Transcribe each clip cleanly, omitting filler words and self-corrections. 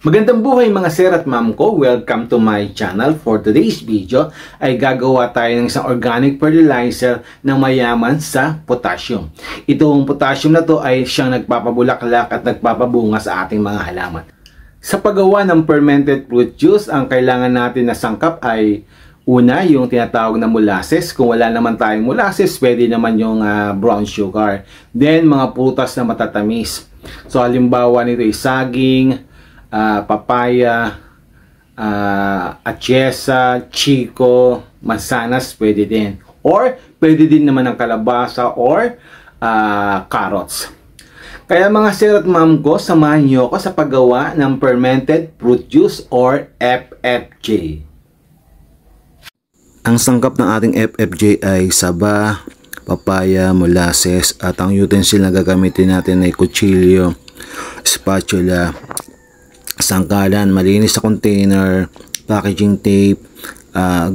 Magandang buhay mga sir at ma'am ko. Welcome to my channel. For today's video ay gagawa tayo ng isang organic fertilizer na mayaman sa potassium. Itong potassium na to ay siyang nagpapabulaklak at nagpapabunga sa ating mga halaman. Sa paggawa ng fermented fruit juice, ang kailangan natin na sangkap ay una, yung tinatawag na molasses. Kung wala naman tayong molasses, pwede naman yung brown sugar. Then mga prutas na matatamis. So halimbawa nito ay saging, papaya, atchesa, chico, mansanas, pwede din. Or, pwede din naman ng kalabasa or carrots. Kaya mga sir at ma'am ko, samahan niyo ako sa paggawa ng fermented fruit juice or FFJ. Ang sangkap ng ating FFJ ay saba, papaya, molasses, at ang utensil na gagamitin natin ay kutsilyo, spatula, sangkalan, malinis na container, packaging tape,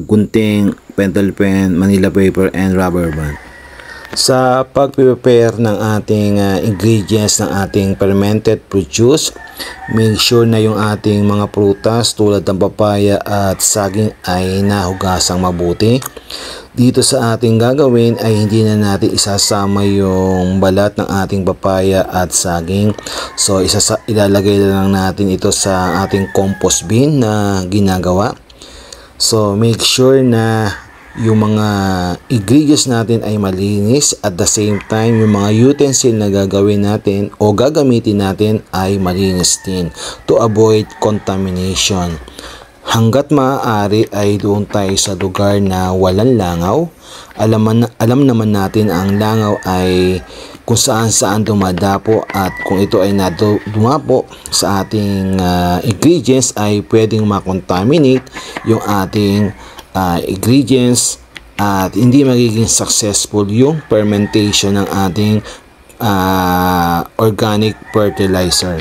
gunting, pentel pen, manila paper, and rubber band. Sa pag-prepare ng ating ingredients ng ating fermented fruit juice, make sure na yung ating mga prutas tulad ng papaya at saging ay nahugasang mabuti. Dito sa ating gagawin ay hindi na natin isasama yung balat ng ating papaya at saging. So ilalagay lang natin ito sa ating compost bin na ginagawa. So make sure na yung mga ingredients natin ay malinis, at the same time yung mga utensil na gagawin natin o gagamitin natin ay malinis din to avoid contamination. Hanggat maaari ay doon tayo sa lugar na walang langaw. Alam naman natin ang langaw ay kung saan dumadapo, at kung ito ay dumapo sa ating ingredients ay pwedeng makontaminate yung ating ingredients at hindi magiging successful yung fermentation ng ating organic fertilizer.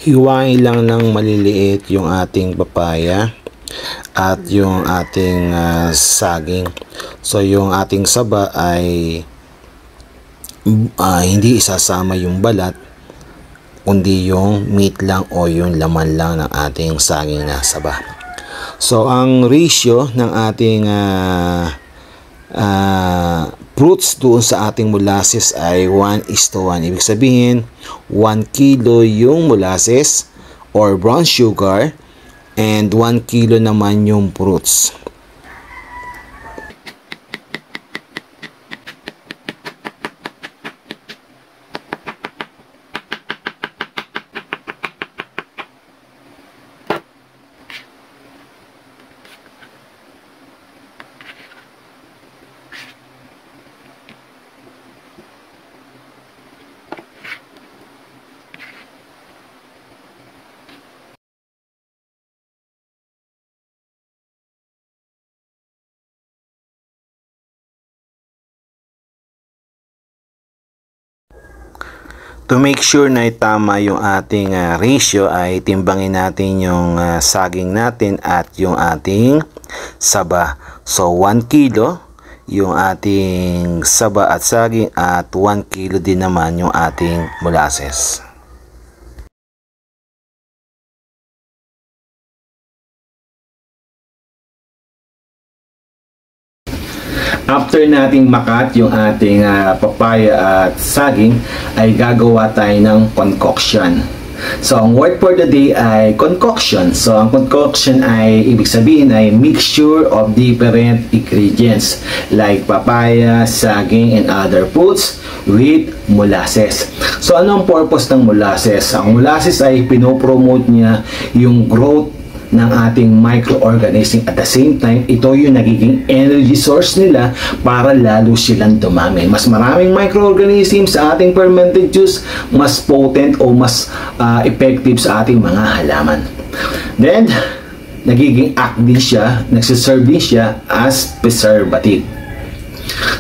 Hiwain lang ng maliliit yung ating papaya at yung ating saging. So yung ating saba ay hindi isasama yung balat, kundi yung meat lang o yung laman lang ng ating saging na saba. So ang ratio ng ating fruits doon sa ating molasses ay 1:1. Ibig sabihin 1 kilo yung molasses or brown sugar and 1 kilo naman yung fruits. To make sure na tama yung ating ratio ay timbangin natin yung saging natin at yung ating saba. So 1 kilo yung ating saba at saging at 1 kilo din naman yung ating molasses. After nating makat yung ating papaya at saging, ay gagawa tayo ng concoction. So ang word for the day ay concoction. So ang concoction ay ibig sabihin ay mixture of different ingredients like papaya, saging, and other foods with molasses. So anong purpose ng molasses? Ang molasses ay pinopromote niya yung growth ng ating microorganism. At the same time, ito yung nagiging energy source nila para lalo silang dumami. Mas maraming microorganisms sa ating fermented juice, mas potent o mas effective sa ating mga halaman. Then, nagiging act din siya, nagsiserve din siya as preservative.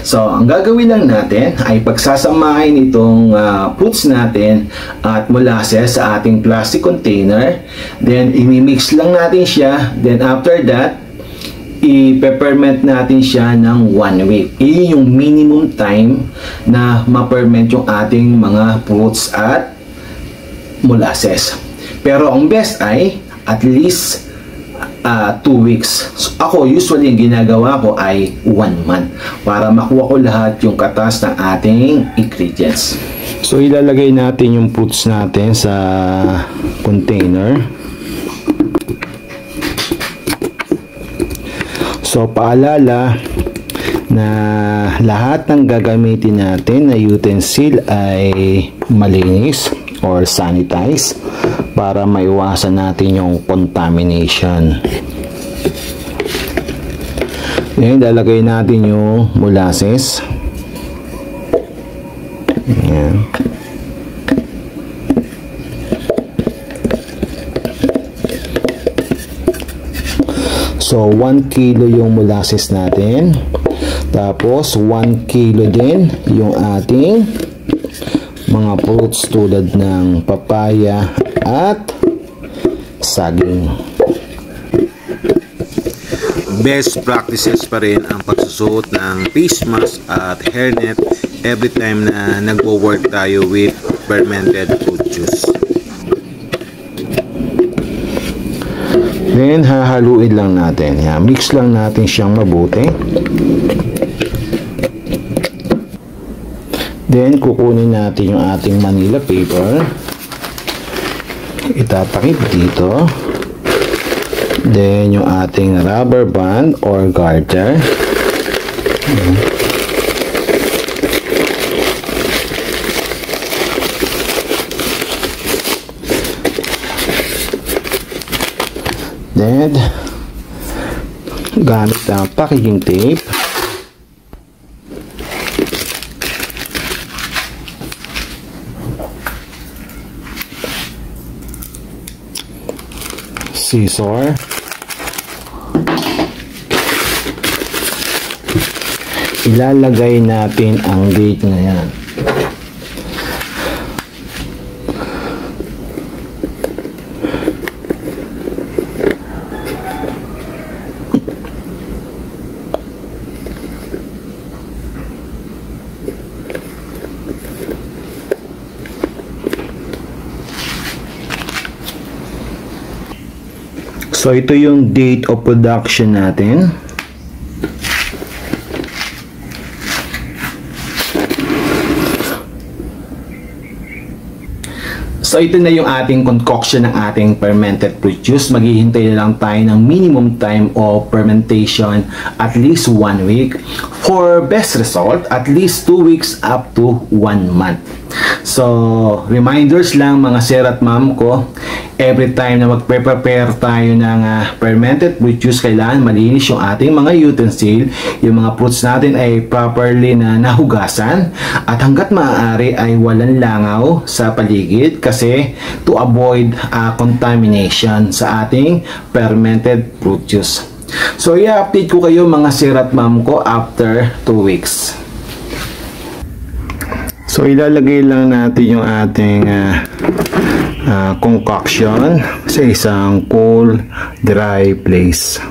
So, ang gagawin lang natin ay pagsasamahin itong fruits natin at molasses sa ating plastic container. Then, imimix lang natin siya. Then, after that, i-ferment natin siya ng 1 week. Iyon yung minimum time na ma-ferment yung ating mga fruits at molasses. Pero ang best ay at least 2 weeks. So, ako usually yung ginagawa ko ay 1 month para makuha ko lahat yung katas ng ating ingredients. So ilalagay natin yung fruits natin sa container. So paalala na lahat ng gagamitin natin na utensil ay malinis or sanitize para maiwasan natin yung contamination. Then lalagay natin yung molasses. Ayan. So 1 kilo yung molasses natin. Tapos 1 kilo din yung ating mga fruits tulad ng papaya at saging. Best practices pa rin ang pagsusuot ng face mask at hairnet every time na nagwo-work tayo with fermented fruit juice. Then hahaluin lang natin. Mix lang natin siyang mabuti. Then kukunin natin yung ating Manila paper. Itatakip dito. Then yung ating rubber band or garter. Then gamit ang packaging tape. Scissor. Ilalagay natin ang date na yan. So ito yung date of production natin. So ito na yung ating concoction ng ating fermented fruit juice. Maghihintay na lang tayo ng minimum time of fermentation at least 1 week. For best result, at least 2 weeks up to 1 month. So reminders lang mga sir at ma'am ko, every time na magpe-prepare tayo ng fermented fruit juice, kailangan malinis yung ating mga utensil. Yung mga fruits natin ay properly na nahugasan at hanggat maaari ay walang langaw sa paligid kasi to avoid contamination sa ating fermented fruit juice. So i-update ko kayo mga sir at ma'am ko after 2 weeks. So ilalagay lang natin yung ating concoction sa isang cool, dry place.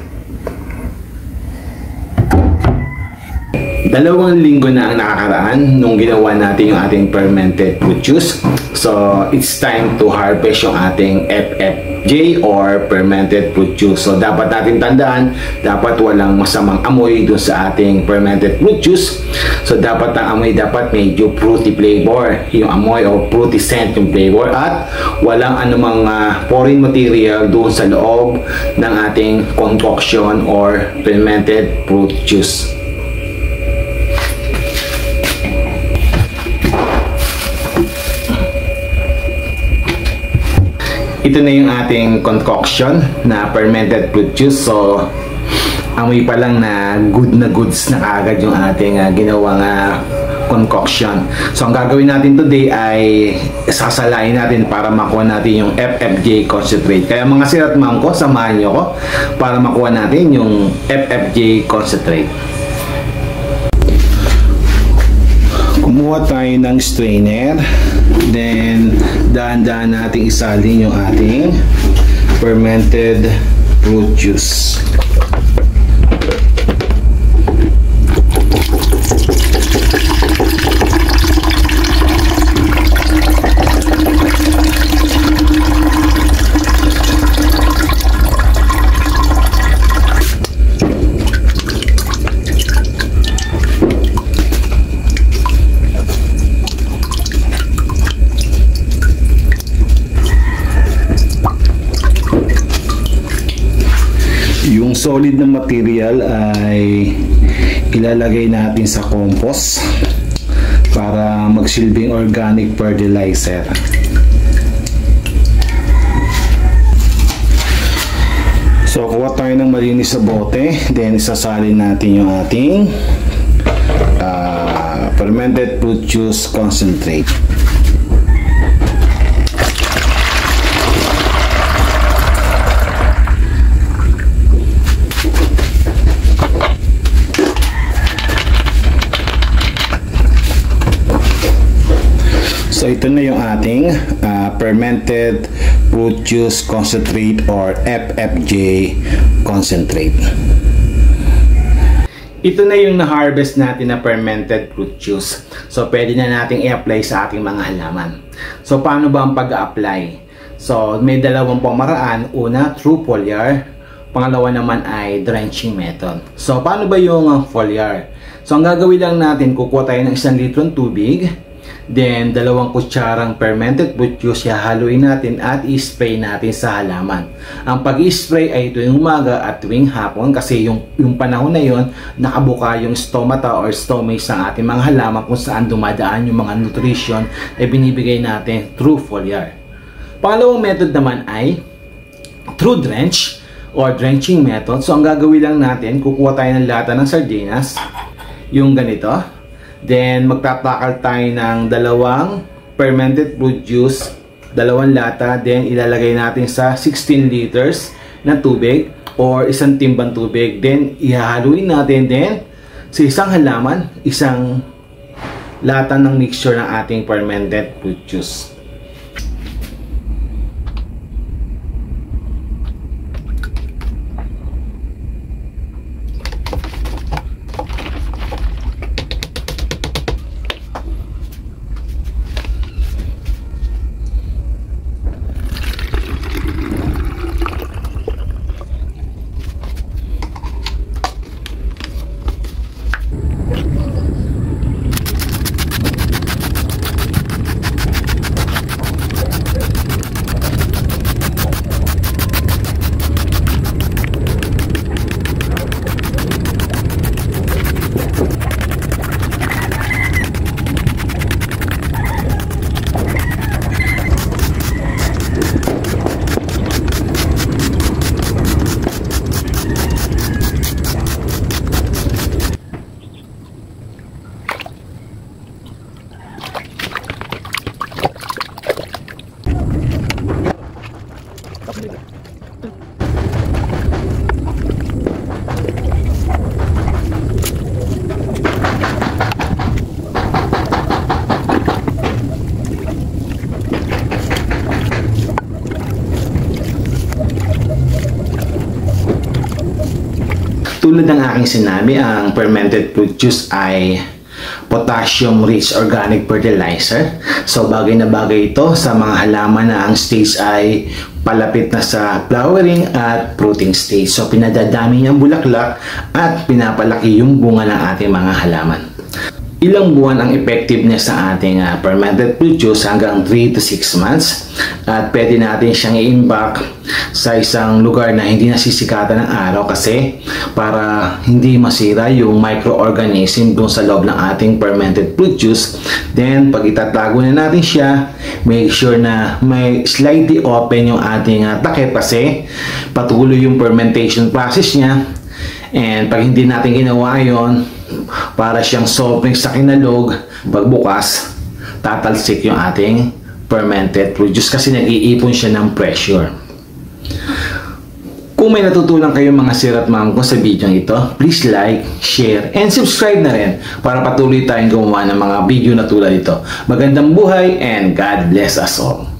2 linggo na ang nakakaraan nung ginawa natin yung ating fermented fruit juice. So it's time to harvest yung ating FFJ or fermented fruit juice. So dapat natin tandaan, dapat walang masamang amoy dun sa ating fermented fruit juice. So dapat ang amoy dapat medyo fruity flavor, yung amoy o fruity scent yung flavor, at walang anumang foreign material doon sa loob ng ating concoction or fermented fruit juice. Ito na yung ating concoction na fermented fruit juice. So amoy pa lang na goods na kaagad yung ating ginawang concoction. So ang gagawin natin today ay sasalain natin para makuha natin yung FFJ concentrate. Kaya mga sir at ma'am ko, samahan nyo ko para makuha natin yung FFJ concentrate. Kumuha tayo ng strainer, then dahan-dahan nating isalin yung ating fermented fruit juice. solid na material ay ilalagay natin sa compost para magsilbing organic fertilizer. So kuha tayo ng malinis sa bote, then isasalin natin yung ating fermented fruit juice concentrate. So ito na yung ating fermented fruit juice concentrate or FFJ concentrate. Ito na yung na-harvest natin na fermented fruit juice. So pwede na nating i-apply sa ating mga halaman. So paano ba ang pag-a-apply? So may dalawang pamaraan. Una, through foliar. Pangalawa naman ay drenching method. So paano ba yung foliar? So ang gagawin lang natin, kukuha tayo ng 1 litrong tubig. Then, 2 kutsarang fermented fruit juice, hahaluin natin at i-spray natin sa halaman. Ang pag-i-spray ay tuwing umaga at tuwing hapon kasi yung panahon na yon nakabuka yung stomata or stomates ng ating mga halaman kung saan dumadaan yung mga nutrition ay binibigay natin through foliar. Pangalawang method naman ay through drench or drenching method. So, ang gagawin lang natin, kukuha tayo ng lata ng sardinas, yung ganito. Then, magtatakal tayo ng 2 fermented fruit juice, 2 lata. Then, ilalagay natin sa 16 liters na tubig or 1 timbang tubig. Then, ihahaluin natin. Then, sa isang halaman, 1 lata ng mixture ng ating fermented fruit juice. Tulad ng aking sinabi, ang fermented fruit juice ay potassium-rich organic fertilizer. So bagay na bagay ito sa mga halaman na ang stage ay palapit na sa flowering at fruiting stage. So pinadadami niyang bulaklak at pinapalaki yung bunga ng ating mga halaman. Ilang buwan ang effectiveness sa ating fermented fruit juice? Hanggang 3 to 6 months. At pwede natin siyang i-imbak sa isang lugar na hindi nasisikatan ng araw kasi para hindi masira yung microorganism doon sa loob ng ating fermented fruit juice. Then, pag itatago na natin siya, make sure na may slightly open yung ating takip kasi patuloy yung fermentation process niya. And pag hindi natin ginawa yon, para siyang soft drink sa kinalog, pagbukas, tatalsik yung ating fermented fruit juice kasi nag-iipon siya ng pressure. Kung may natutunan kayong mga sir at ma'am ko sa video ito, please like, share, and subscribe na rin para patuloy tayong gumawa ng mga video na tulad ito. Magandang buhay and God bless us all.